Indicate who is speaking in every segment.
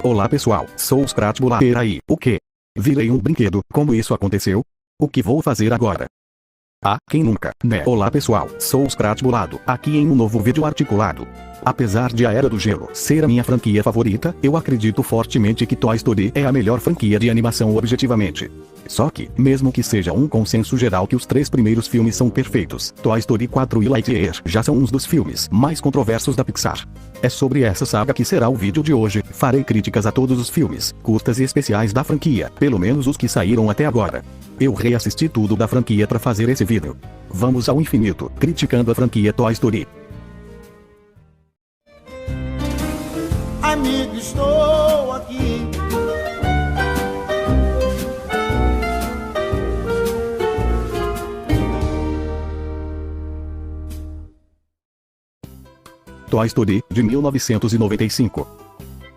Speaker 1: Olá pessoal, sou o Scratbular. Peraí, o quê? Virei um brinquedo, como isso aconteceu? O que vou fazer agora? Ah, quem nunca, né? Olá pessoal, sou o Scratbulado, aqui em um novo vídeo articulado. Apesar de A Era do Gelo ser a minha franquia favorita, eu acredito fortemente que Toy Story é a melhor franquia de animação objetivamente. Só que, mesmo que seja um consenso geral que os 3 primeiros filmes são perfeitos, Toy Story 4 e Lightyear já são uns dos filmes mais controversos da Pixar. É sobre essa saga que será o vídeo de hoje. Farei críticas a todos os filmes, curtas e especiais da franquia, pelo menos os que saíram até agora. Eu reassisti tudo da franquia para fazer esse vídeo. Vamos ao infinito, criticando a franquia Toy Story.
Speaker 2: Amigo, estou aqui.
Speaker 1: Toy Story, de 1995.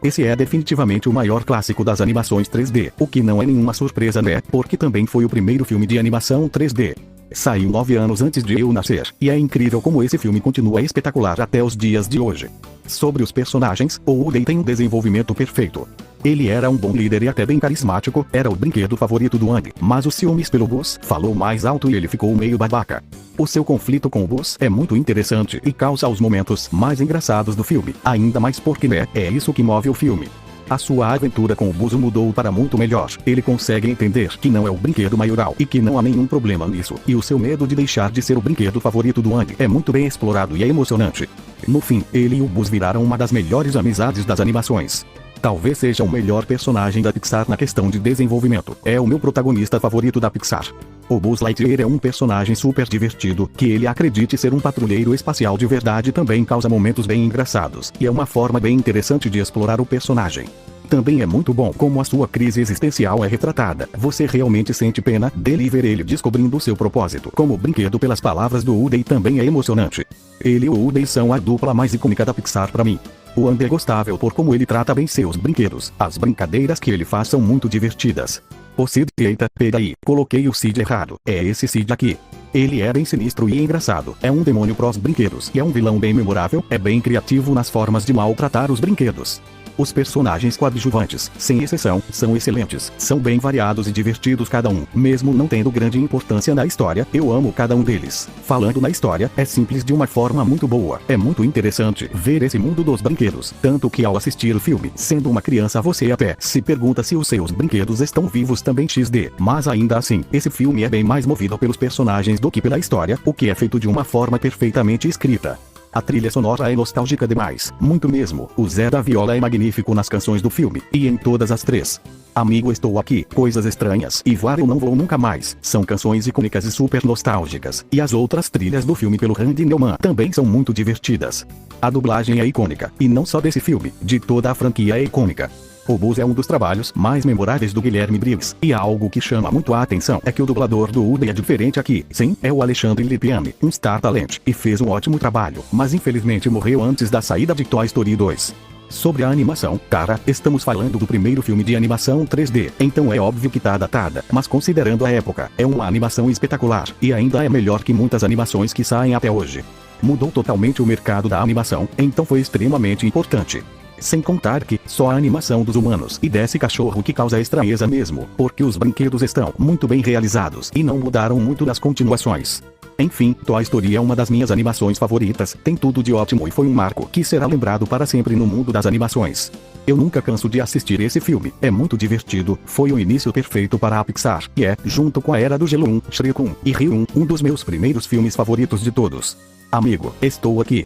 Speaker 1: Esse é definitivamente o maior clássico das animações 3D, o que não é nenhuma surpresa, né? Porque também foi o primeiro filme de animação 3D. Saiu 9 anos antes de eu nascer, e é incrível como esse filme continua espetacular até os dias de hoje. Sobre os personagens, o Woody tem um desenvolvimento perfeito. Ele era um bom líder e até bem carismático, era o brinquedo favorito do Andy, mas os ciúmes pelo Buzz falou mais alto e ele ficou meio babaca. O seu conflito com o Buzz é muito interessante e causa os momentos mais engraçados do filme, ainda mais porque é isso que move o filme. A sua aventura com o Buzz mudou para muito melhor. Ele consegue entender que não é o brinquedo maioral e que não há nenhum problema nisso. E o seu medo de deixar de ser o brinquedo favorito do Andy é muito bem explorado e é emocionante. No fim, ele e o Buzz viraram uma das melhores amizades das animações. Talvez seja o melhor personagem da Pixar na questão de desenvolvimento. É o meu protagonista favorito da Pixar. O Buzz Lightyear é um personagem super divertido, que ele acredite ser um patrulheiro espacial de verdade também causa momentos bem engraçados, e é uma forma bem interessante de explorar o personagem. Também é muito bom como a sua crise existencial é retratada. Você realmente sente pena dele e ver ele descobrindo seu propósito. Como brinquedo pelas palavras do Woody também é emocionante. Ele e o Woody são a dupla mais icônica da Pixar pra mim. O Andy é gostável por como ele trata bem seus brinquedos. As brincadeiras que ele faz são muito divertidas. O Sid, eita, peraí, coloquei o Sid errado. É esse Sid aqui. Ele é bem sinistro e engraçado. É um demônio pros brinquedos e é um vilão bem memorável. É bem criativo nas formas de maltratar os brinquedos. Os personagens coadjuvantes, sem exceção, são excelentes, são bem variados e divertidos cada um, mesmo não tendo grande importância na história, eu amo cada um deles. Falando na história, é simples de uma forma muito boa, é muito interessante ver esse mundo dos brinquedos, tanto que ao assistir o filme, sendo uma criança você até se pergunta se os seus brinquedos estão vivos também XD, mas ainda assim, esse filme é bem mais movido pelos personagens do que pela história, o que é feito de uma forma perfeitamente escrita. A trilha sonora é nostálgica demais, muito mesmo. O Zé da Viola é magnífico nas canções do filme, e em todas as 3. Amigo, estou aqui, Coisas Estranhas e Voar Eu Não Vou Nunca Mais, são canções icônicas e super nostálgicas, e as outras trilhas do filme pelo Randy Newman também são muito divertidas. A dublagem é icônica, e não só desse filme, de toda a franquia é icônica. O Buzz é um dos trabalhos mais memoráveis do Guilherme Briggs, e algo que chama muito a atenção é que o dublador do Woody é diferente aqui. Sim, é o Alexandre Lipiani, um star talent, e fez um ótimo trabalho, mas infelizmente morreu antes da saída de Toy Story 2. Sobre a animação, cara, estamos falando do primeiro filme de animação 3D, então é óbvio que tá datada, mas considerando a época, é uma animação espetacular, e ainda é melhor que muitas animações que saem até hoje. Mudou totalmente o mercado da animação, então foi extremamente importante. Sem contar que, só a animação dos humanos e desse cachorro que causa estranheza mesmo, porque os brinquedos estão muito bem realizados e não mudaram muito nas continuações. Enfim, Toy Story é uma das minhas animações favoritas, tem tudo de ótimo e foi um marco que será lembrado para sempre no mundo das animações. Eu nunca canso de assistir esse filme, é muito divertido, foi o início perfeito para a Pixar, e é, junto com A Era do Gelo 1, Shrek 1 e Rio 1, um dos meus primeiros filmes favoritos de todos. Amigo, estou aqui.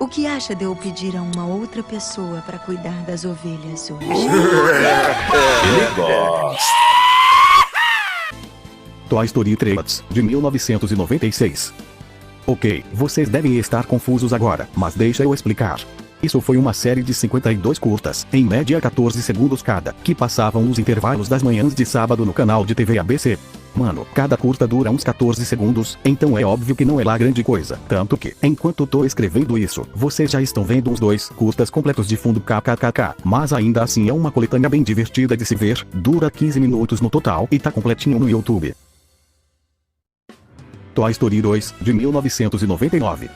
Speaker 3: O que acha de eu pedir a uma outra pessoa para cuidar das ovelhas hoje?
Speaker 4: Ele gosta.
Speaker 1: Toy Story 3, de 1996. Ok, vocês devem estar confusos agora, mas deixa eu explicar. Isso foi uma série de 52 curtas, em média 14 segundos cada, que passavam nos intervalos das manhãs de sábado no canal de TV ABC. Mano, cada curta dura uns 14 segundos, então é óbvio que não é lá grande coisa. Tanto que, enquanto tô escrevendo isso, vocês já estão vendo uns 2 curtas completos de fundo kkkk. Mas ainda assim é uma coletânea bem divertida de se ver, dura 15 minutos no total e tá completinho no YouTube. Toy Story 2, de 1999.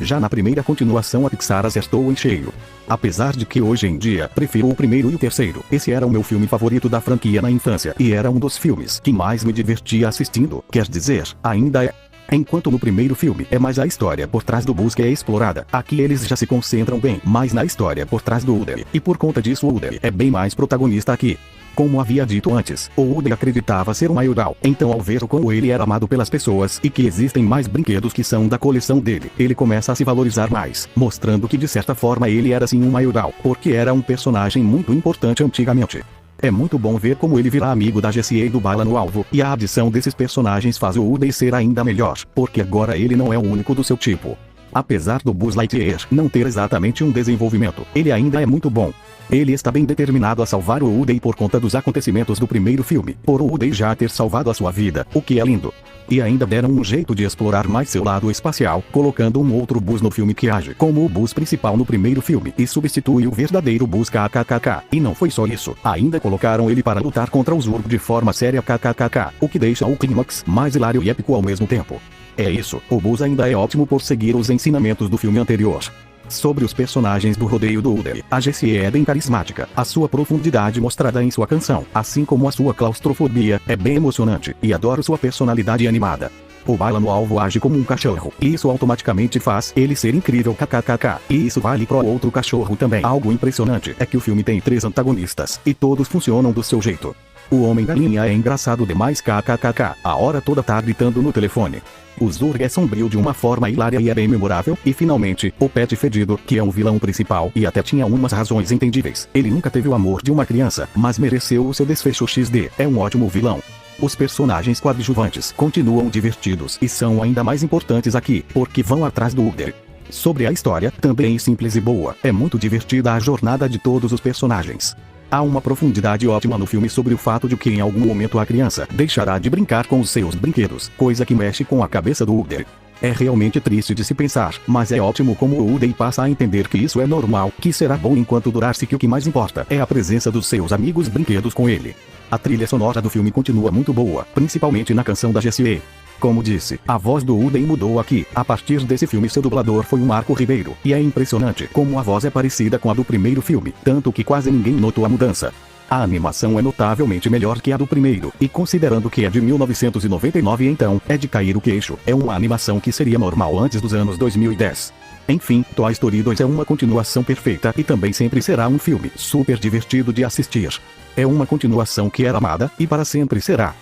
Speaker 1: Já na primeira continuação a Pixar acertou em cheio. Apesar de que hoje em dia prefiro o primeiro e o terceiro, esse era o meu filme favorito da franquia na infância e era um dos filmes que mais me divertia assistindo, quer dizer, ainda é. Enquanto no primeiro filme é mais a história por trás do Buzz que é explorada, aqui eles já se concentram bem mais na história por trás do Woody, e por conta disso o Woody é bem mais protagonista aqui. Como havia dito antes, o Woody acreditava ser um maioral, então ao ver como ele era amado pelas pessoas e que existem mais brinquedos que são da coleção dele, ele começa a se valorizar mais, mostrando que de certa forma ele era sim um maioral, porque era um personagem muito importante antigamente. É muito bom ver como ele virá amigo da Jessie e do Bala no alvo, e a adição desses personagens faz o Woody ser ainda melhor, porque agora ele não é o único do seu tipo. Apesar do Buzz Lightyear não ter exatamente um desenvolvimento, ele ainda é muito bom. Ele está bem determinado a salvar o Woody por conta dos acontecimentos do primeiro filme, por o Woody já ter salvado a sua vida, o que é lindo. E ainda deram um jeito de explorar mais seu lado espacial, colocando um outro Buzz no filme que age como o Buzz principal no primeiro filme e substitui o verdadeiro Buzz kkkk. E não foi só isso, ainda colocaram ele para lutar contra o Zurg de forma séria kkkk, o que deixa o clímax mais hilário e épico ao mesmo tempo. É isso, o Buzz ainda é ótimo por seguir os ensinamentos do filme anterior. Sobre os personagens do rodeio do Woody, a Jessie é bem carismática, a sua profundidade mostrada em sua canção, assim como a sua claustrofobia, é bem emocionante, e adoro sua personalidade animada. O Bala no alvo age como um cachorro, e isso automaticamente faz ele ser incrível kkkk, e isso vale pro outro cachorro também. Algo impressionante é que o filme tem 3 antagonistas, e todos funcionam do seu jeito. O Homem-Galinha é engraçado demais kkkk, a hora toda tá gritando no telefone. O Zurg é sombrio de uma forma hilária e é bem memorável, e finalmente, o Pet Fedido, que é um vilão principal e até tinha umas razões entendíveis. Ele nunca teve o amor de uma criança, mas mereceu o seu desfecho XD, é um ótimo vilão. Os personagens coadjuvantes continuam divertidos e são ainda mais importantes aqui, porque vão atrás do Woody. Sobre a história, também simples e boa, é muito divertida a jornada de todos os personagens. Há uma profundidade ótima no filme sobre o fato de que em algum momento a criança deixará de brincar com os seus brinquedos, coisa que mexe com a cabeça do Woody. É realmente triste de se pensar, mas é ótimo como o Woody passa a entender que isso é normal, que será bom enquanto durar-se, que o que mais importa é a presença dos seus amigos brinquedos com ele. A trilha sonora do filme continua muito boa, principalmente na canção da Jessie. Como disse, a voz do Woody mudou aqui. A partir desse filme seu dublador foi o Marco Ribeiro, e é impressionante como a voz é parecida com a do primeiro filme, tanto que quase ninguém notou a mudança. A animação é notavelmente melhor que a do primeiro, e considerando que é de 1999 então, é de cair o queixo, é uma animação que seria normal antes dos anos 2010. Enfim, Toy Story 2 é uma continuação perfeita e também sempre será um filme super divertido de assistir. É uma continuação que era amada, e para sempre será.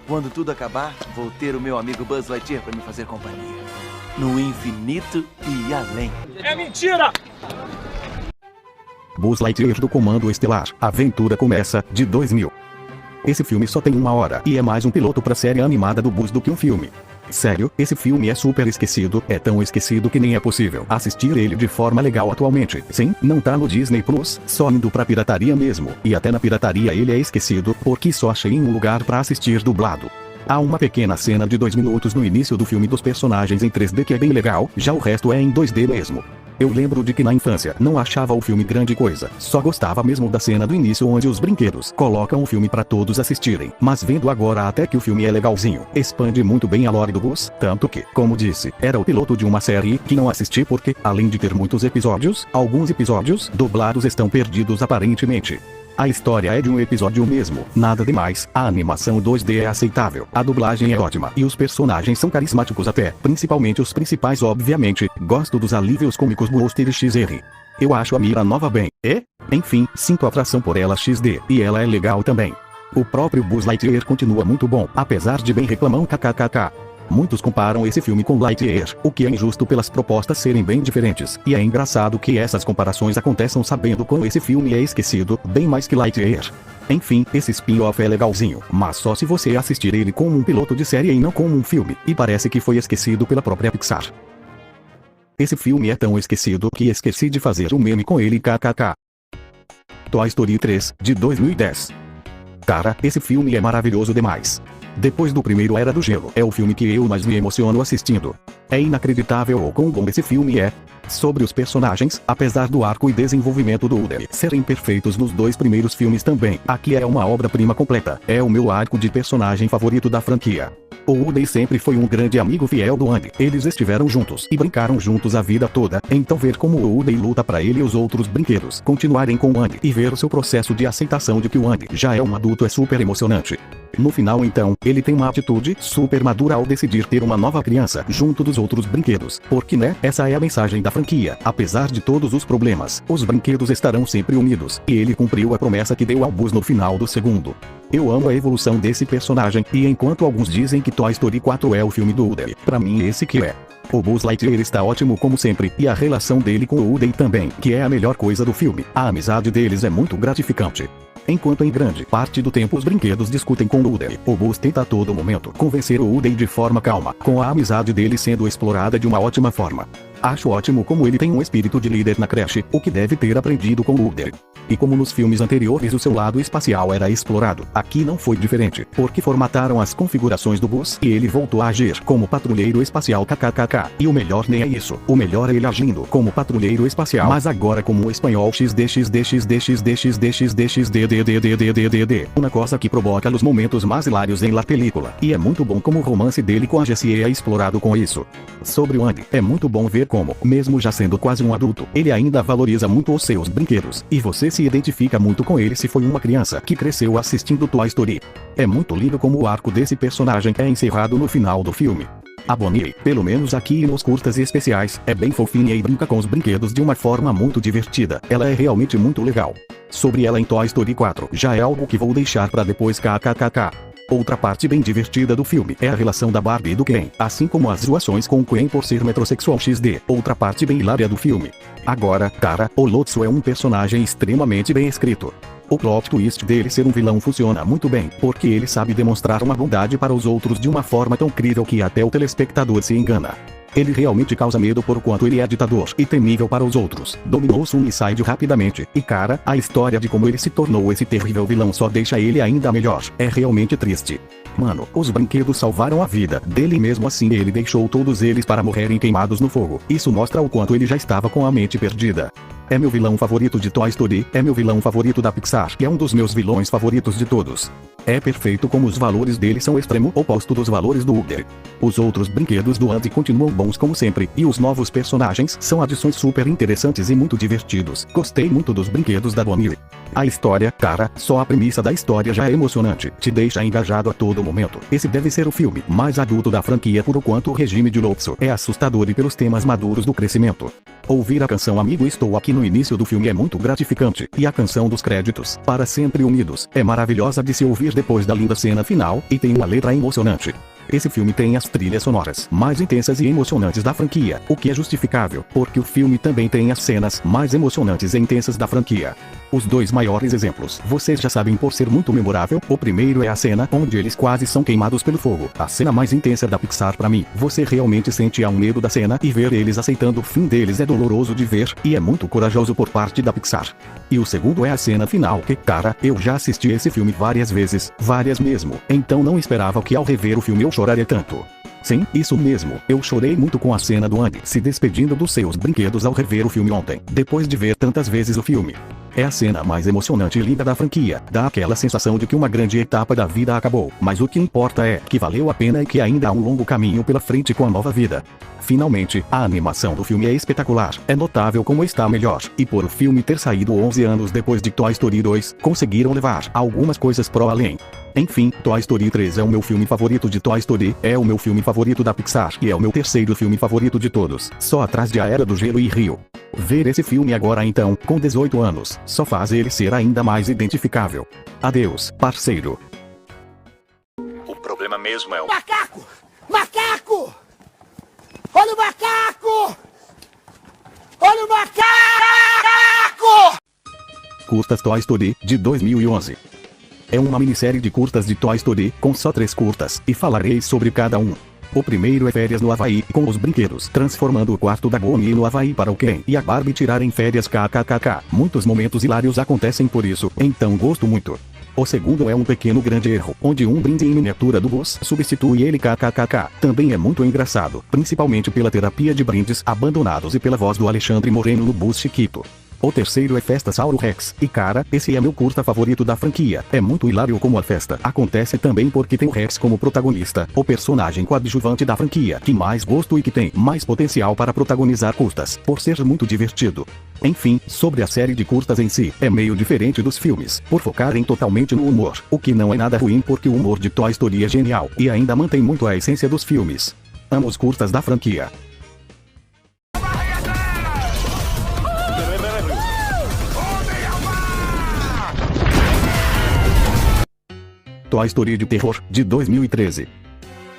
Speaker 2: Quando tudo acabar, vou ter o meu amigo Buzz Lightyear para me fazer companhia. No infinito e além.
Speaker 5: É mentira!
Speaker 1: Buzz Lightyear do Comando Estelar, a aventura começa, de 2000. Esse filme só tem 1 hora, e é mais um piloto pra série animada do Buzz do que um filme. Sério, esse filme é super esquecido, é tão esquecido que nem é possível assistir ele de forma legal atualmente. Sim, não tá no Disney Plus, só indo pra pirataria mesmo, e até na pirataria ele é esquecido, porque só achei em um lugar pra assistir dublado. Há uma pequena cena de 2 minutos no início do filme dos personagens em 3D que é bem legal, já o resto é em 2D mesmo. Eu lembro de que na infância não achava o filme grande coisa, só gostava mesmo da cena do início onde os brinquedos colocam o filme pra todos assistirem, mas vendo agora até que o filme é legalzinho, expande muito bem a lore do Buzz, tanto que, como disse, era o piloto de uma série que não assisti porque, além de ter muitos episódios, alguns episódios dublados estão perdidos aparentemente. A história é de um episódio mesmo, nada demais, a animação 2D é aceitável, a dublagem é ótima e os personagens são carismáticos até, principalmente os principais obviamente, gosto dos alívios cômicos Buster e XR. Eu acho a Mira nova bem, enfim, sinto atração por ela XD, e ela é legal também. O próprio Buzz Lightyear continua muito bom, apesar de bem reclamão kkkk. Muitos comparam esse filme com Lightyear, o que é injusto pelas propostas serem bem diferentes, e é engraçado que essas comparações aconteçam sabendo como esse filme é esquecido, bem mais que Lightyear. Enfim, esse spin-off é legalzinho, mas só se você assistir ele como um piloto de série e não como um filme, e parece que foi esquecido pela própria Pixar. Esse filme é tão esquecido que esqueci de fazer um meme com ele kkk. Toy Story 3, de 2010. Cara, esse filme é maravilhoso demais. Depois do primeiro Era do Gelo, é o filme que eu mais me emociono assistindo. É inacreditável o quão bom esse filme é. Sobre os personagens, apesar do arco e desenvolvimento do Woody serem perfeitos nos 2 primeiros filmes também, aqui é uma obra-prima completa. É o meu arco de personagem favorito da franquia. O Woody sempre foi um grande amigo fiel do Andy. Eles estiveram juntos e brincaram juntos a vida toda. Então ver como o Woody luta para ele e os outros brinquedos continuarem com o Andy e ver o seu processo de aceitação de que o Andy já é um adulto é super emocionante. No final então, ele tem uma atitude super madura ao decidir ter uma nova criança junto dos outros brinquedos. Porque né, essa é a mensagem da franquia. Apesar de todos os problemas, os brinquedos estarão sempre unidos. E ele cumpriu a promessa que deu ao Buzz no final do segundo. Eu amo a evolução desse personagem, e enquanto alguns dizem que Toy Story 4 é o filme do Woody, pra mim esse que é. O Buzz Lightyear está ótimo como sempre, e a relação dele com o Woody também, que é a melhor coisa do filme. A amizade deles é muito gratificante. Enquanto em grande parte do tempo os brinquedos discutem com o Woody, o Buzz tenta a todo momento convencer o Woody de forma calma, com a amizade dele sendo explorada de uma ótima forma. Acho ótimo como ele tem um espírito de líder na creche, o que deve ter aprendido com o Woody. E como nos filmes anteriores o seu lado espacial era explorado, aqui não foi diferente, porque formataram as configurações do Buzz e ele voltou a agir como patrulheiro espacial kkkk. E o melhor nem é isso, o melhor é ele agindo como patrulheiro espacial, mas agora como o espanhol xdxdxdxdxdxddd, uma coisa que provoca os momentos mais hilários em la película, e é muito bom como o romance dele com a Jessie é explorado com isso. Sobre o Andy, é muito bom ver como, mesmo já sendo quase um adulto, ele ainda valoriza muito os seus brinquedos, e você se identifica muito com ele se foi uma criança que cresceu assistindo Toy Story. É muito lindo como o arco desse personagem é encerrado no final do filme. A Bonnie, pelo menos aqui nos curtas e especiais, é bem fofinha e brinca com os brinquedos de uma forma muito divertida. Ela é realmente muito legal. Sobre ela em Toy Story 4, já é algo que vou deixar pra depois kkkk. Outra parte bem divertida do filme é a relação da Barbie e do Ken, assim como as zoações com o Ken por ser metrosexual XD. Outra parte bem hilária do filme. Agora, cara, o Lotso é um personagem extremamente bem escrito. O plot twist dele ser um vilão funciona muito bem, porque ele sabe demonstrar uma bondade para os outros de uma forma tão crível que até o telespectador se engana. Ele realmente causa medo por quanto ele é ditador e temível para os outros. Dominou Sunnyside rapidamente, e cara, a história de como ele se tornou esse terrível vilão só deixa ele ainda melhor. É realmente triste. Mano, os brinquedos salvaram a vida dele e mesmo assim ele deixou todos eles para morrerem queimados no fogo. Isso mostra o quanto ele já estava com a mente perdida. É meu vilão favorito de Toy Story, é meu vilão favorito da Pixar e é um dos meus vilões favoritos de todos. É perfeito como os valores dele são o extremo oposto dos valores do Woody. Os outros brinquedos do Andy continuam bons como sempre, e os novos personagens são adições super interessantes e muito divertidos. Gostei muito dos brinquedos da Bonnie. A história, cara, só a premissa da história já é emocionante, te deixa engajado a todo momento. Esse deve ser o filme mais adulto da franquia por o quanto o regime de Lotso é assustador e pelos temas maduros do crescimento. Ouvir a canção Amigo Estou Aqui no início do filme é muito gratificante, e a canção dos créditos, Para Sempre Unidos, é maravilhosa de se ouvir depois da linda cena final, e tem uma letra emocionante. Esse filme tem as trilhas sonoras mais intensas e emocionantes da franquia, o que é justificável, porque o filme também tem as cenas mais emocionantes e intensas da franquia. Os dois maiores exemplos, vocês já sabem por ser muito memorável. O primeiro é a cena onde eles quase são queimados pelo fogo. A cena mais intensa da Pixar pra mim. Você realmente sente um medo da cena e ver eles aceitando o fim deles é doloroso de ver, e é muito corajoso por parte da Pixar. E o segundo é a cena final que, cara, eu já assisti esse filme várias vezes, várias mesmo, então não esperava que ao rever o filme eu choraria tanto. Sim, isso mesmo, eu chorei muito com a cena do Andy se despedindo dos seus brinquedos ao rever o filme ontem, depois de ver tantas vezes o filme. É a cena mais emocionante e linda da franquia, dá aquela sensação de que uma grande etapa da vida acabou, mas o que importa é que valeu a pena e que ainda há um longo caminho pela frente com a nova vida. Finalmente, a animação do filme é espetacular, é notável como está melhor, e por o filme ter saído 11 anos depois de Toy Story 2, conseguiram levar algumas coisas pro além. Enfim, Toy Story 3 é o meu filme favorito de Toy Story, é o meu filme favorito da Pixar e é o meu terceiro filme favorito de todos, só atrás de A Era do Gelo e Rio. Ver esse filme agora então, com 18 anos, só faz ele ser ainda mais identificável. Adeus, parceiro.
Speaker 4: O problema mesmo é o...
Speaker 5: Macaco! Macaco! Olha o macaco! Olha o macaco!
Speaker 1: Curtas Toy Story, de 2011. É uma minissérie de curtas de Toy Story, com só 3 curtas, e falarei sobre cada um. O primeiro é Férias no Havaí, com os brinquedos, transformando o quarto da Bonnie no Havaí para o Ken e a Barbie tirarem férias kkkk. Muitos momentos hilários acontecem por isso, então gosto muito. O segundo é Um Pequeno Grande Erro, onde um brinde em miniatura do Buzz substitui ele kkkk. Também é muito engraçado, principalmente pela terapia de brindes abandonados e pela voz do Alexandre Moreno no Buzz Chiquito. O terceiro é Festa Sauro Rex, e cara, esse é meu curta favorito da franquia. É muito hilário como a festa acontece também porque tem o Rex como protagonista, o personagem coadjuvante da franquia que mais gosto e que tem mais potencial para protagonizar curtas, por ser muito divertido. Enfim, sobre a série de curtas em si, é meio diferente dos filmes, por focarem totalmente no humor, o que não é nada ruim porque o humor de Toy Story é genial, e ainda mantém muito a essência dos filmes. Amo os curtas da franquia. Toy Story de Terror, de 2013.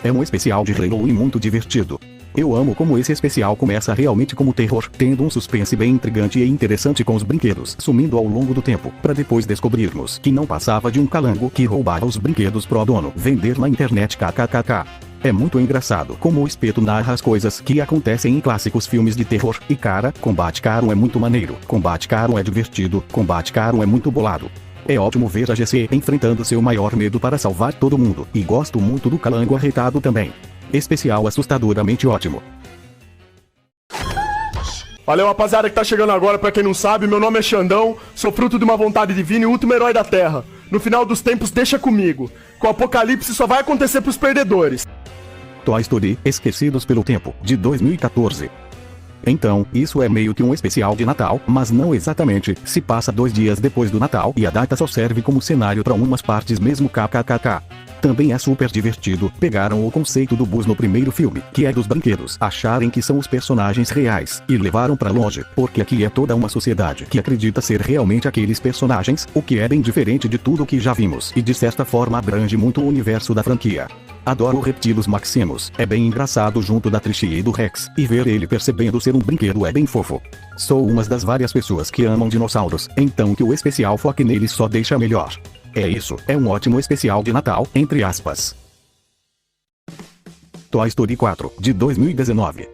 Speaker 1: É um especial de Halloween muito divertido. Eu amo como esse especial começa realmente como terror, tendo um suspense bem intrigante e interessante com os brinquedos sumindo ao longo do tempo, para depois descobrirmos que não passava de um calango que roubava os brinquedos pro dono vender na internet kkkk. É muito engraçado como o espeto narra as coisas que acontecem em clássicos filmes de terror, e cara, Combate Caro é muito maneiro, Combate Caro é divertido, Combate Caro é muito bolado. É ótimo ver a GC enfrentando seu maior medo para salvar todo mundo, e gosto muito do calango arretado também. Especial assustadoramente ótimo.
Speaker 6: Valeu, rapaziada que tá chegando agora. Pra quem não sabe, meu nome é Xandão, sou fruto de uma vontade divina e último herói da Terra. No final dos tempos, deixa comigo. Com o apocalipse só vai acontecer pros perdedores.
Speaker 1: Toy Story, Esquecidos pelo Tempo, de 2014. Então, isso é meio que um especial de Natal, mas não exatamente, se passa 2 dias depois do Natal e a data só serve como cenário para umas partes mesmo kkkk. Também é super divertido, pegaram o conceito do Buzz no primeiro filme, que é dos brinquedos acharem que são os personagens reais, e levaram pra longe, porque aqui é toda uma sociedade que acredita ser realmente aqueles personagens, o que é bem diferente de tudo que já vimos, e de certa forma abrange muito o universo da franquia. Adoro o Reptilus Maximus, é bem engraçado junto da Trixie e do Rex, e ver ele percebendo ser um brinquedo é bem fofo. Sou uma das várias pessoas que amam dinossauros, então que o especial foque neles só deixa melhor. É isso, é um ótimo especial de Natal, entre aspas. Toy Story 4, de 2019.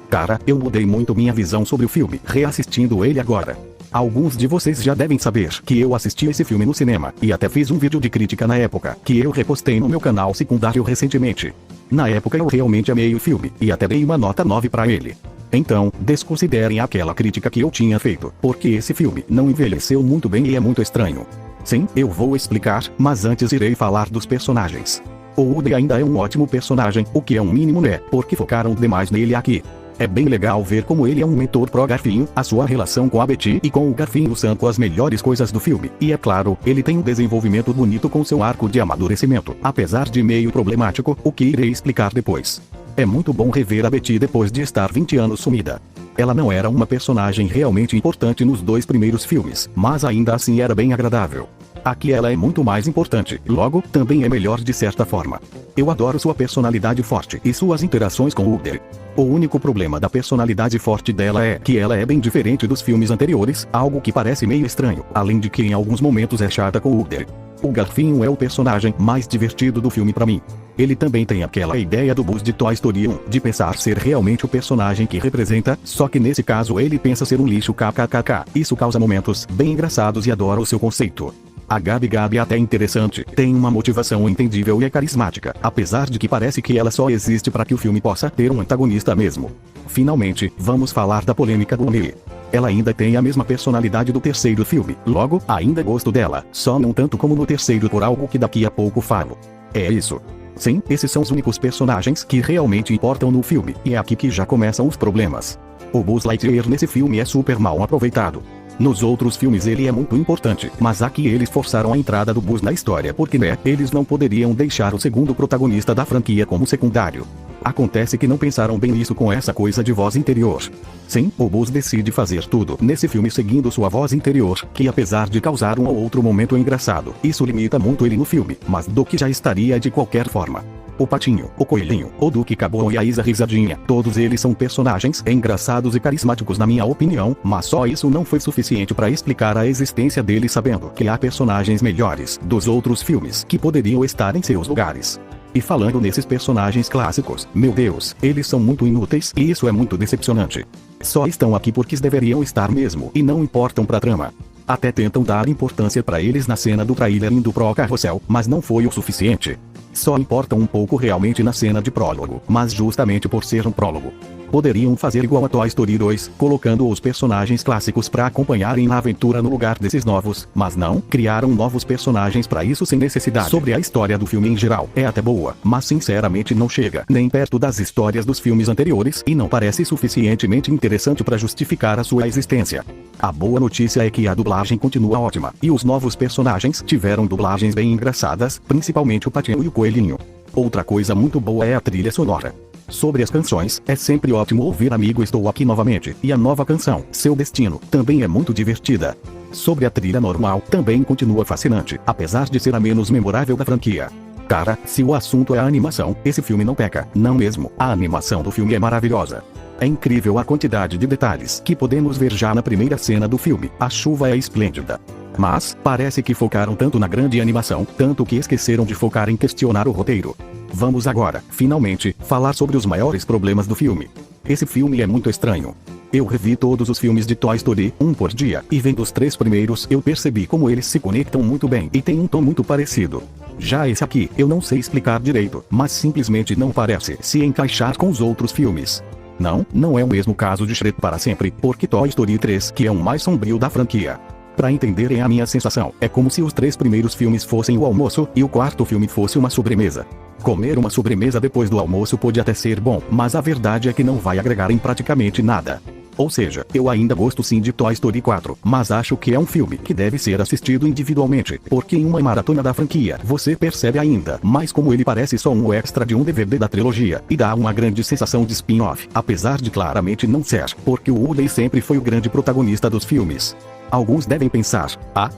Speaker 1: Cara, eu mudei muito minha visão sobre o filme, reassistindo ele agora. Alguns de vocês já devem saber que eu assisti esse filme no cinema, e até fiz um vídeo de crítica na época, que eu repostei no meu canal secundário recentemente. Na época eu realmente amei o filme, e até dei uma nota 9 pra ele. Então, desconsiderem aquela crítica que eu tinha feito, porque esse filme não envelheceu muito bem e é muito estranho. Sim, eu vou explicar, mas antes irei falar dos personagens. O Woody ainda é um ótimo personagem, o que é um mínimo né, porque focaram demais nele aqui. É bem legal ver como ele é um mentor pro Garfinho, a sua relação com a Betty e com o Garfinho são as melhores coisas do filme, e é claro, ele tem um desenvolvimento bonito com seu arco de amadurecimento, apesar de meio problemático, o que irei explicar depois. É muito bom rever a Betty depois de estar 20 anos sumida. Ela não era uma personagem realmente importante nos 2 primeiros filmes, mas ainda assim era bem agradável. Aqui ela é muito mais importante, logo, também é melhor de certa forma. Eu adoro sua personalidade forte e suas interações com Woody. O único problema da personalidade forte dela é que ela é bem diferente dos filmes anteriores, algo que parece meio estranho, além de que em alguns momentos é chata com Woody. O Garfinho é o personagem mais divertido do filme pra mim. Ele também tem aquela ideia do Buzz de Toy Story 1, de pensar ser realmente o personagem que representa, só que nesse caso ele pensa ser um lixo kkkk. Isso causa momentos bem engraçados e adoro o seu conceito. A Gabi é até interessante, tem uma motivação entendível e é carismática, apesar de que parece que ela só existe para que o filme possa ter um antagonista mesmo. Finalmente, vamos falar da polêmica do Omni. Ela ainda tem a mesma personalidade do terceiro filme, logo, ainda gosto dela, só não tanto como no terceiro por algo que daqui a pouco falo. É isso. Sim, esses são os únicos personagens que realmente importam no filme, e é aqui que já começam os problemas. O Buzz Lightyear nesse filme é super mal aproveitado. Nos outros filmes ele é muito importante, mas aqui eles forçaram a entrada do Buzz na história porque né, eles não poderiam deixar o segundo protagonista da franquia como secundário. Acontece que não pensaram bem nisso com essa coisa de voz interior. Sim, o Buzz decide fazer tudo nesse filme seguindo sua voz interior, que apesar de causar um ou outro momento engraçado, isso limita muito ele no filme, mas Duke já estaria de qualquer forma. O Patinho, o Coelhinho, o Duke Cabot e a Isa Risadinha, todos eles são personagens engraçados e carismáticos na minha opinião, mas só isso não foi suficiente para explicar a existência deles sabendo que há personagens melhores dos outros filmes que poderiam estar em seus lugares. E falando nesses personagens clássicos, meu Deus, eles são muito inúteis e isso é muito decepcionante. Só estão aqui porque deveriam estar mesmo e não importam pra trama. Até tentam dar importância pra eles na cena do trailer indo pro carrossel, mas não foi o suficiente. só importam um pouco realmente na cena de prólogo, mas justamente por ser um prólogo. Poderiam fazer igual a Toy Story 2, colocando os personagens clássicos para acompanharem na aventura no lugar desses novos, mas não, criaram novos personagens para isso sem necessidade. Sobre a história do filme em geral, é até boa, mas sinceramente não chega nem perto das histórias dos filmes anteriores e não parece suficientemente interessante para justificar a sua existência. A boa notícia é que a dublagem continua ótima, e os novos personagens tiveram dublagens bem engraçadas, principalmente o Patinho e o Coelhinho. Outra coisa muito boa é a trilha sonora. Sobre as canções, é sempre ótimo ouvir Amigo Estou Aqui Novamente, e a nova canção, Seu Destino, também é muito divertida. Sobre a trilha normal, também continua fascinante, apesar de ser a menos memorável da franquia. Cara, se o assunto é a animação, esse filme não peca, não mesmo, a animação do filme é maravilhosa. É incrível a quantidade de detalhes que podemos ver já na primeira cena do filme, a chuva é esplêndida. Mas, parece que focaram tanto na grande animação, tanto que esqueceram de focar em questionar o roteiro. Vamos agora, finalmente, falar sobre os maiores problemas do filme. Esse filme é muito estranho. Eu revi todos os filmes de Toy Story, um por dia, e vendo os 3 primeiros eu percebi como eles se conectam muito bem e têm um tom muito parecido. Já esse aqui, eu não sei explicar direito, mas simplesmente não parece se encaixar com os outros filmes. Não é o mesmo caso de Shrek para sempre, porque Toy Story 3, que é o mais sombrio da franquia. Pra entenderem a minha sensação, é como se os 3 primeiros filmes fossem o almoço, e o 4º filme fosse uma sobremesa. Comer uma sobremesa depois do almoço pode até ser bom, mas a verdade é que não vai agregar em praticamente nada. Ou seja, eu ainda gosto sim de Toy Story 4, mas acho que é um filme que deve ser assistido individualmente, porque em uma maratona da franquia você percebe ainda mais como ele parece só um extra de um DVD da trilogia, e dá uma grande sensação de spin-off, apesar de claramente não ser, porque o Woody sempre foi o grande protagonista dos filmes. Alguns devem pensar,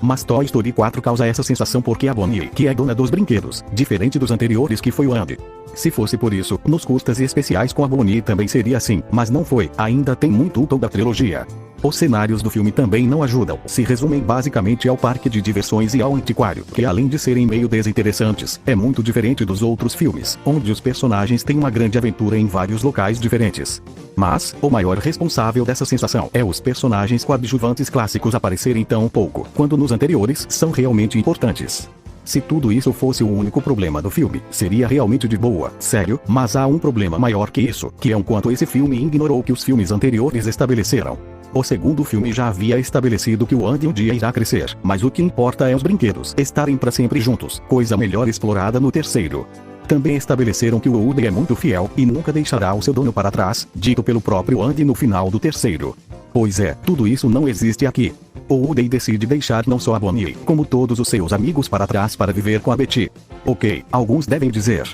Speaker 1: mas Toy Story 4 causa essa sensação porque a Bonnie que é dona dos brinquedos, diferente dos anteriores que foi o Andy. Se fosse por isso, nos curtas e especiais com a Bonnie também seria assim, mas não foi, ainda tem muito tom da trilogia. Os cenários do filme também não ajudam, se resumem basicamente ao parque de diversões e ao antiquário, que além de serem meio desinteressantes, é muito diferente dos outros filmes, onde os personagens têm uma grande aventura em vários locais diferentes. Mas, o maior responsável dessa sensação é os personagens coadjuvantes clássicos aparecerem tão pouco, quando nos anteriores são realmente importantes. Se tudo isso fosse o único problema do filme, seria realmente de boa, sério, mas há um problema maior que isso, que é o quanto esse filme ignorou que os filmes anteriores estabeleceram. O segundo filme já havia estabelecido que o Andy um dia irá crescer, mas o que importa é os brinquedos estarem para sempre juntos, coisa melhor explorada no terceiro. Também estabeleceram que o Woody é muito fiel e nunca deixará o seu dono para trás, dito pelo próprio Andy no final do terceiro. Pois é, tudo isso não existe aqui. O Woody decide deixar não só a Bonnie, como todos os seus amigos para trás para viver com a Betty. Ok, alguns devem dizer,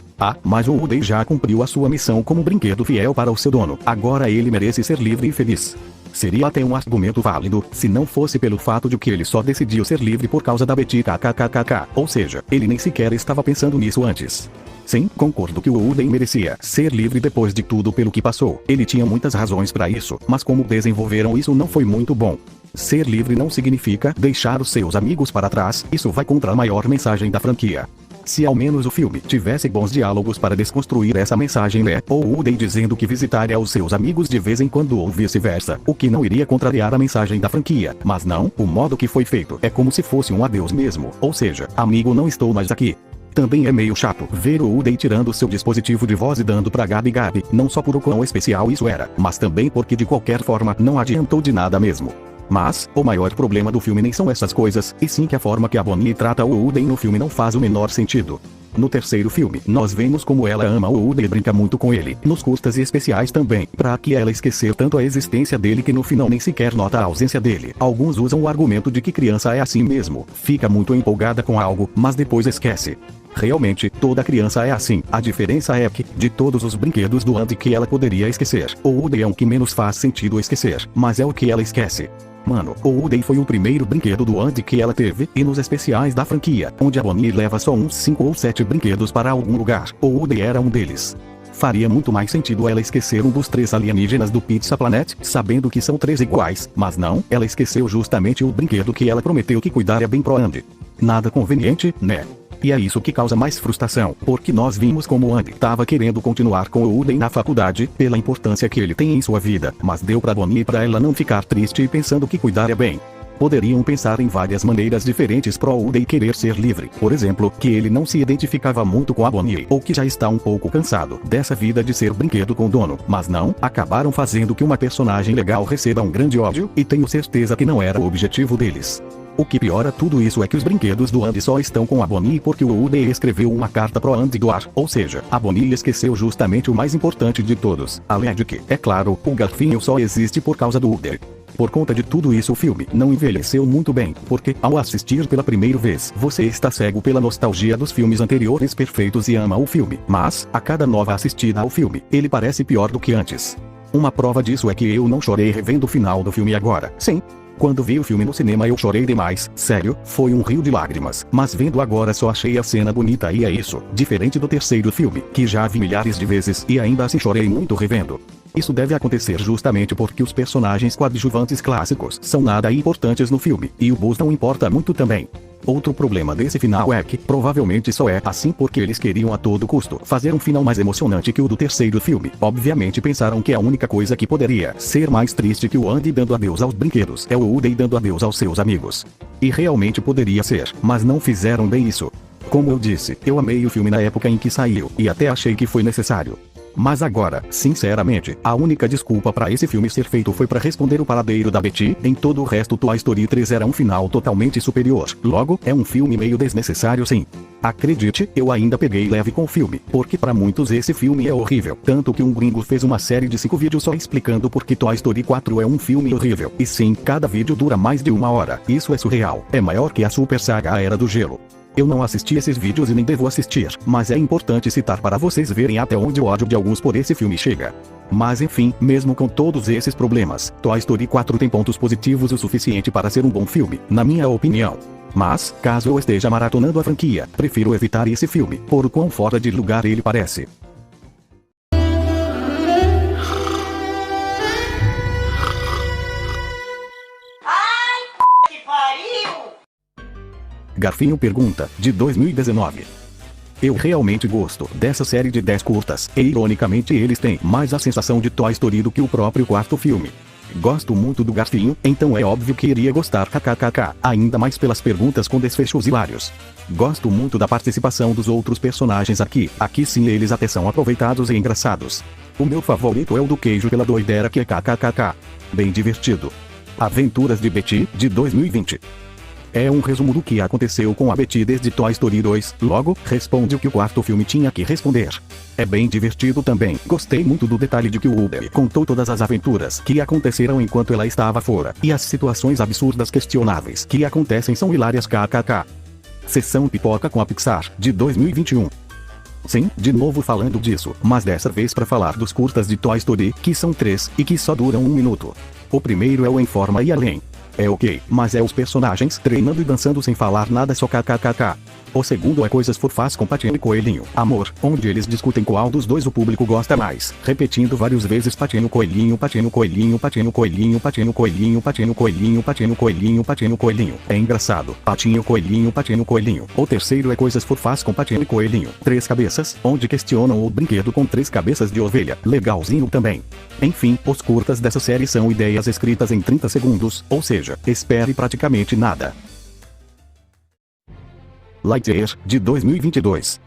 Speaker 1: mas o Woody já cumpriu a sua missão como brinquedo fiel para o seu dono, agora ele merece ser livre e feliz. Seria até um argumento válido, se não fosse pelo fato de que ele só decidiu ser livre por causa da Betty kkkk, ou seja, ele nem sequer estava pensando nisso antes. Sim, concordo que o Woody merecia ser livre depois de tudo pelo que passou. Ele tinha muitas razões para isso, mas como desenvolveram isso não foi muito bom. Ser livre não significa deixar os seus amigos para trás, isso vai contra a maior mensagem da franquia. Se ao menos o filme tivesse bons diálogos para desconstruir essa mensagem ou Woody dizendo que visitaria os seus amigos de vez em quando ou vice-versa, o que não iria contrariar a mensagem da franquia, mas não, o modo que foi feito é como se fosse um adeus mesmo, ou seja, amigo não estou mais aqui. Também é meio chato ver o Woody tirando seu dispositivo de voz e dando pra Gabi, não só por o quão especial isso era, mas também porque de qualquer forma não adiantou de nada mesmo. Mas, o maior problema do filme nem são essas coisas, e sim que a forma que a Bonnie trata o Woody no filme não faz o menor sentido. No terceiro filme, nós vemos como ela ama o Woody e brinca muito com ele, nos curtas e especiais também, pra que ela esquecer tanto a existência dele que no final nem sequer nota a ausência dele. Alguns usam o argumento de que criança é assim mesmo, fica muito empolgada com algo, mas depois esquece. Realmente, toda criança é assim, a diferença é que, de todos os brinquedos do Andy que ela poderia esquecer, o Woody é o que menos faz sentido esquecer, mas é o que ela esquece. Mano, o Woody foi o primeiro brinquedo do Andy que ela teve, e nos especiais da franquia, onde a Bonnie leva só uns 5 ou 7 brinquedos para algum lugar, o Woody era um deles. Faria muito mais sentido ela esquecer um dos 3 alienígenas do Pizza Planet, sabendo que são 3 iguais, mas não, ela esqueceu justamente o brinquedo que ela prometeu que cuidaria bem pro Andy. Nada conveniente, né? E é isso que causa mais frustração, porque nós vimos como o Andy tava querendo continuar com o Woody na faculdade, pela importância que ele tem em sua vida, mas deu pra Bonnie pra ela não ficar triste e pensando que cuidaria bem. poderiam pensar em várias maneiras diferentes pro Woody querer ser livre. Por exemplo, que ele não se identificava muito com a Bonnie, ou que já está um pouco cansado dessa vida de ser brinquedo com o dono. Mas não, acabaram fazendo que uma personagem legal receba um grande ódio, e tenho certeza que não era o objetivo deles. O que piora tudo isso é que os brinquedos do Andy só estão com a Bonnie porque o Woody escreveu uma carta pro Andy doar, ou seja, a Bonnie esqueceu justamente o mais importante de todos, além de que, é claro, o garfinho só existe por causa do Woody. Por conta de tudo isso o filme não envelheceu muito bem, porque, ao assistir pela primeira vez, você está cego pela nostalgia dos filmes anteriores perfeitos e ama o filme, mas, a cada nova assistida ao filme, ele parece pior do que antes. Uma prova disso é que eu não chorei revendo o final do filme agora. Sim. Quando vi o filme no cinema eu chorei demais, sério, foi um rio de lágrimas, mas vendo agora só achei a cena bonita e é isso, diferente do terceiro filme, que já vi milhares de vezes e ainda assim chorei muito revendo. Isso deve acontecer justamente porque os personagens coadjuvantes clássicos são nada importantes no filme, e o Buzz não importa muito também. Outro problema desse final é que, provavelmente só é assim porque eles queriam a todo custo fazer um final mais emocionante que o do terceiro filme. Obviamente pensaram que a única coisa que poderia ser mais triste que o Andy dando adeus aos brinquedos é o Woody dando adeus aos seus amigos. E realmente poderia ser, mas não fizeram bem isso. Como eu disse, eu amei o filme na época em que saiu, e até achei que foi necessário. Mas agora, sinceramente, a única desculpa para esse filme ser feito foi para responder o paradeiro da Betty. Em todo o resto, Toy Story 3 era um final totalmente superior. Logo, é um filme meio desnecessário sim. Acredite, eu ainda peguei leve com o filme, porque para muitos esse filme é horrível. Tanto que um gringo fez uma série de 5 vídeos só explicando por que Toy Story 4 é um filme horrível. E sim, cada vídeo dura mais de 1 hora. Isso é surreal. É maior que a Super Saga A Era do Gelo. Eu não assisti esses vídeos e nem devo assistir, mas é importante citar para vocês verem até onde o ódio de alguns por esse filme chega. Mas enfim, mesmo com todos esses problemas, Toy Story 4 tem pontos positivos o suficiente para ser um bom filme, na minha opinião. Mas, caso eu esteja maratonando a franquia, prefiro evitar esse filme, por o quão fora de lugar ele parece. Garfinho pergunta, de 2019. Eu realmente gosto dessa série de 10 curtas, e ironicamente eles têm mais a sensação de Toy Story do que o próprio quarto filme. Gosto muito do Garfinho, então é óbvio que iria gostar kkkk, ainda mais pelas perguntas com desfechos hilários. Gosto muito da participação dos outros personagens aqui sim eles até são aproveitados e engraçados. O meu favorito é o do queijo pela doideira que é kkkk. Bem divertido. Aventuras de Betty, de 2020. É um resumo do que aconteceu com a Betty desde Toy Story 2, logo, responde o que o quarto filme tinha que responder. É bem divertido também, gostei muito do detalhe de que o Woody contou todas as aventuras que aconteceram enquanto ela estava fora, e as situações absurdas questionáveis que acontecem são hilárias kkk. Sessão pipoca com a Pixar, de 2021. Sim, de novo falando disso, mas dessa vez para falar dos curtas de Toy Story, que são 3, e que só duram 1 minuto. O primeiro é o Em Forma e Além. É ok, mas é os personagens treinando e dançando sem falar nada só kkkk. O segundo é Coisas Fofás com Patinho e Coelhinho, Amor, onde eles discutem qual dos dois o público gosta mais, repetindo várias vezes Patinho Coelhinho, Patinho Coelhinho, Patinho Coelhinho, Patinho Coelhinho, Patinho Coelhinho, Patinho Coelhinho, Patinho Coelhinho. É engraçado, Patinho Coelhinho, Patinho Coelhinho. O terceiro é Coisas Fofás com Patinho e Coelhinho, 3 cabeças, onde questionam o brinquedo com 3 cabeças de ovelha, legalzinho também. Enfim, os curtas dessa série são ideias escritas em 30 segundos, ou seja, espere praticamente nada. Lightyear, de 2022.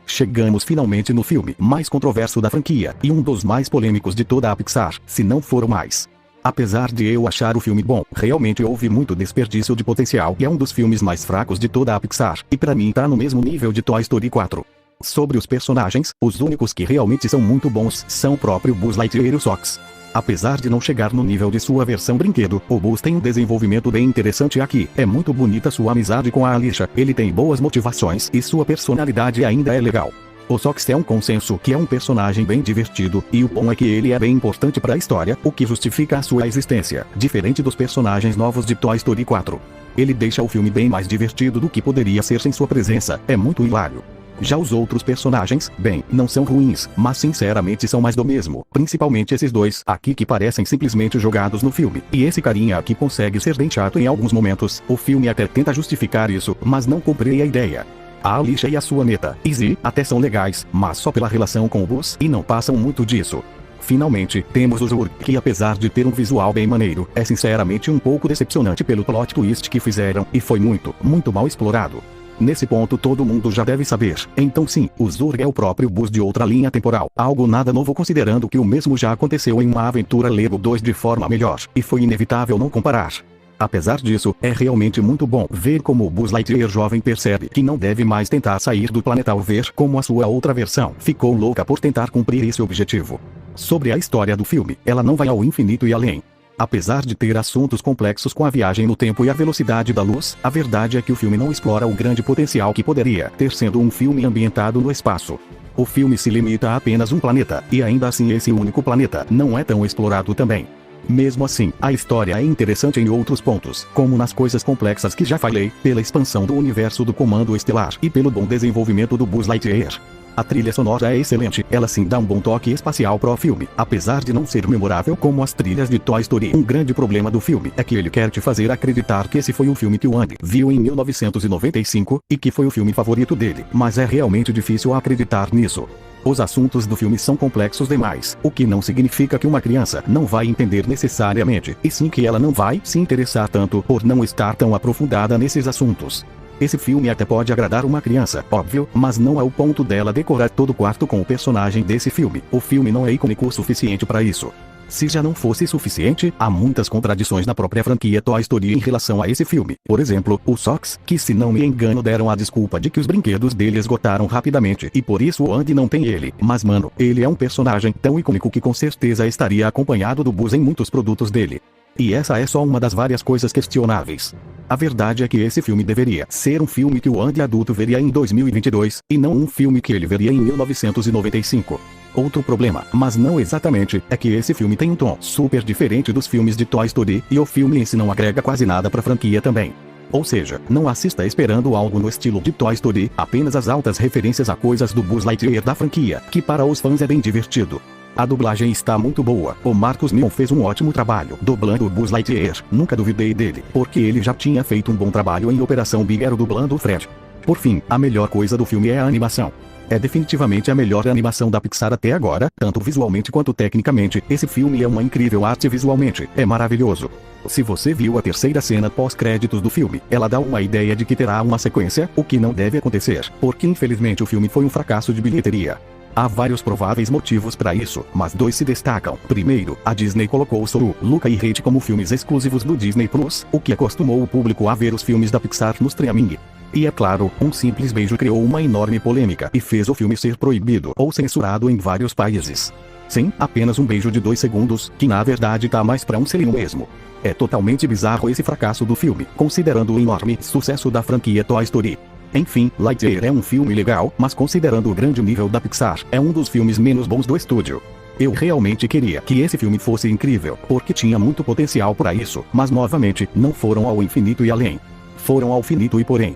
Speaker 1: Chegamos finalmente no filme mais controverso da franquia, e um dos mais polêmicos de toda a Pixar, se não for o mais. Apesar de eu achar o filme bom, realmente houve muito desperdício de potencial e é um dos filmes mais fracos de toda a Pixar, e pra mim tá no mesmo nível de Toy Story 4. Sobre os personagens, os únicos que realmente são muito bons são o próprio Buzz Lightyear e o Sox. Apesar de não chegar no nível de sua versão brinquedo, o Buzz tem um desenvolvimento bem interessante aqui. É muito bonita sua amizade com a Alicia, ele tem boas motivações e sua personalidade ainda é legal. O Sox é um consenso que é um personagem bem divertido, e o bom é que ele é bem importante para a história, o que justifica a sua existência, diferente dos personagens novos de Toy Story 4. Ele deixa o filme bem mais divertido do que poderia ser sem sua presença, é muito hilário. Já os outros personagens, bem, não são ruins, mas sinceramente são mais do mesmo, principalmente esses dois aqui que parecem simplesmente jogados no filme, e esse carinha aqui consegue ser bem chato em alguns momentos. O filme até tenta justificar isso, mas não comprei a ideia. A Alicia e a sua neta, Izzy, até são legais, mas só pela relação com o Buzz, e não passam muito disso. Finalmente, temos o Zurg, que apesar de ter um visual bem maneiro, é sinceramente um pouco decepcionante pelo plot twist que fizeram, e foi muito, muito mal explorado. Nesse ponto todo mundo já deve saber, então sim, o Zurg é o próprio Buzz de outra linha temporal, algo nada novo considerando que o mesmo já aconteceu em uma aventura Lego 2 de forma melhor, e foi inevitável não comparar. Apesar disso, é realmente muito bom ver como o Buzz Lightyear jovem percebe que não deve mais tentar sair do planeta ao ver como a sua outra versão ficou louca por tentar cumprir esse objetivo. Sobre a história do filme, ela não vai ao infinito e além. Apesar de ter assuntos complexos com a viagem no tempo e a velocidade da luz, a verdade é que o filme não explora o grande potencial que poderia ter sendo um filme ambientado no espaço. O filme se limita a apenas um planeta, e ainda assim esse único planeta não é tão explorado também. Mesmo assim, a história é interessante em outros pontos, como nas coisas complexas que já falei, pela expansão do universo do Comando Estelar e pelo bom desenvolvimento do Buzz Lightyear. A trilha sonora é excelente, ela sim dá um bom toque espacial pro filme, apesar de não ser memorável como as trilhas de Toy Story. Um grande problema do filme é que ele quer te fazer acreditar que esse foi um filme que o Andy viu em 1995, e que foi o filme favorito dele, mas é realmente difícil acreditar nisso. Os assuntos do filme são complexos demais, o que não significa que uma criança não vai entender necessariamente, e sim que ela não vai se interessar tanto por não estar tão aprofundada nesses assuntos. Esse filme até pode agradar uma criança, óbvio, mas não é o ponto dela decorar todo o quarto com o personagem desse filme. O filme não é icônico o suficiente para isso. Se já não fosse suficiente, há muitas contradições na própria franquia Toy Story em relação a esse filme. Por exemplo, os Sox, que se não me engano deram a desculpa de que os brinquedos dele esgotaram rapidamente e por isso o Andy não tem ele. Mas mano, ele é um personagem tão icônico que com certeza estaria acompanhado do Buzz em muitos produtos dele. E essa é só uma das várias coisas questionáveis. A verdade é que esse filme deveria ser um filme que o Andy adulto veria em 2022, e não um filme que ele veria em 1995. Outro problema, mas não exatamente, é que esse filme tem um tom super diferente dos filmes de Toy Story, e o filme em si não agrega quase nada pra franquia também. Ou seja, não assista esperando algo no estilo de Toy Story, apenas as altas referências a coisas do Buzz Lightyear da franquia, que para os fãs é bem divertido. A dublagem está muito boa, o Marcus Mion fez um ótimo trabalho dublando o Buzz Lightyear, nunca duvidei dele, porque ele já tinha feito um bom trabalho em Operação Big Hero dublando o Fred. Por fim, a melhor coisa do filme é a animação. É definitivamente a melhor animação da Pixar até agora, tanto visualmente quanto tecnicamente. Esse filme é uma incrível arte visualmente, é maravilhoso. Se você viu a terceira cena pós-créditos do filme, ela dá uma ideia de que terá uma sequência, o que não deve acontecer, porque infelizmente o filme foi um fracasso de bilheteria. Há vários prováveis motivos para isso, mas dois se destacam. Primeiro, a Disney colocou Soul, Luca e Hate como filmes exclusivos do Disney Plus, o que acostumou o público a ver os filmes da Pixar no streaming. E é claro, um simples beijo criou uma enorme polêmica e fez o filme ser proibido ou censurado em vários países. Sim, apenas um beijo de 2 segundos, que na verdade tá mais pra um selinho mesmo. É totalmente bizarro esse fracasso do filme, considerando o enorme sucesso da franquia Toy Story. Enfim, Lightyear é um filme legal, mas considerando o grande nível da Pixar, é um dos filmes menos bons do estúdio. Eu realmente queria que esse filme fosse incrível, porque tinha muito potencial para isso, mas novamente, não foram ao infinito e além. Foram ao finito e porém.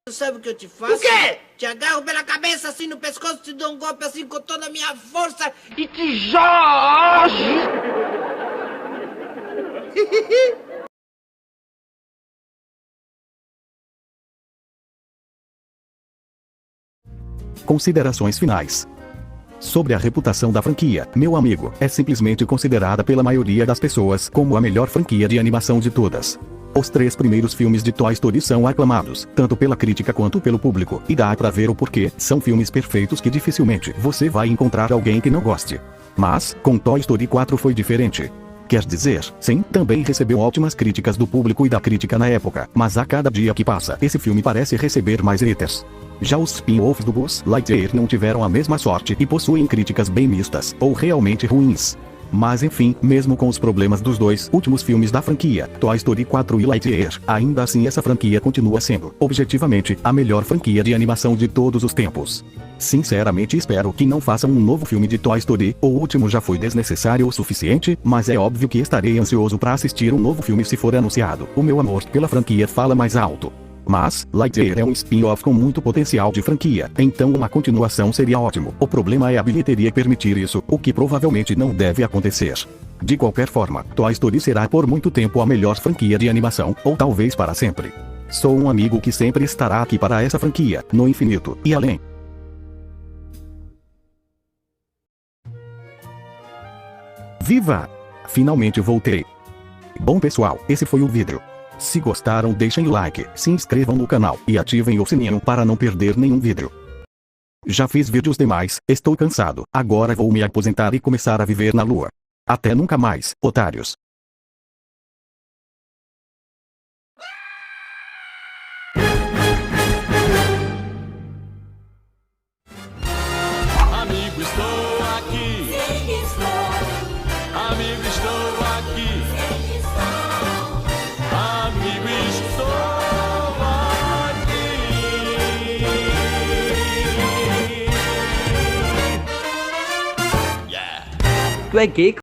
Speaker 7: Sabe o que eu te faço?
Speaker 5: O quê?
Speaker 7: Te agarro pela cabeça assim no pescoço, te dou um golpe assim com toda a minha força e te jogo!
Speaker 1: Considerações finais. Sobre a reputação da franquia, meu amigo, é simplesmente considerada pela maioria das pessoas como a melhor franquia de animação de todas. Os 3 primeiros filmes de Toy Story são aclamados, tanto pela crítica quanto pelo público, e dá pra ver o porquê. São filmes perfeitos que dificilmente você vai encontrar alguém que não goste. Mas, com Toy Story 4 foi diferente. Quer dizer, sim, também recebeu ótimas críticas do público e da crítica na época, mas a cada dia que passa, esse filme parece receber mais haters. Já os spin-offs do Buzz Lightyear não tiveram a mesma sorte e possuem críticas bem mistas, ou realmente ruins. Mas enfim, mesmo com os problemas dos 2 últimos filmes da franquia, Toy Story 4 e Lightyear, ainda assim essa franquia continua sendo, objetivamente, a melhor franquia de animação de todos os tempos. Sinceramente espero que não façam um novo filme de Toy Story, o último já foi desnecessário o suficiente, mas é óbvio que estarei ansioso para assistir um novo filme se for anunciado. O meu amor pela franquia fala mais alto. Mas, Lightyear é um spin-off com muito potencial de franquia, então uma continuação seria ótimo. O problema é a bilheteria permitir isso, o que provavelmente não deve acontecer. De qualquer forma, Toy Story será por muito tempo a melhor franquia de animação, ou talvez para sempre. Sou um amigo que sempre estará aqui para essa franquia, no infinito e além. Viva! Finalmente voltei. Bom pessoal, esse foi o vídeo. Se gostaram, deixem o like, se inscrevam no canal e ativem o sininho para não perder nenhum vídeo. Já fiz vídeos demais, estou cansado, agora vou me aposentar e começar a viver na lua. Até nunca mais, otários.
Speaker 8: Amigo, estou aqui. Sim, estou. Amigo, estou aqui. Sim, estou. Amigo, estou aqui. Yeah.
Speaker 9: Tu é gay?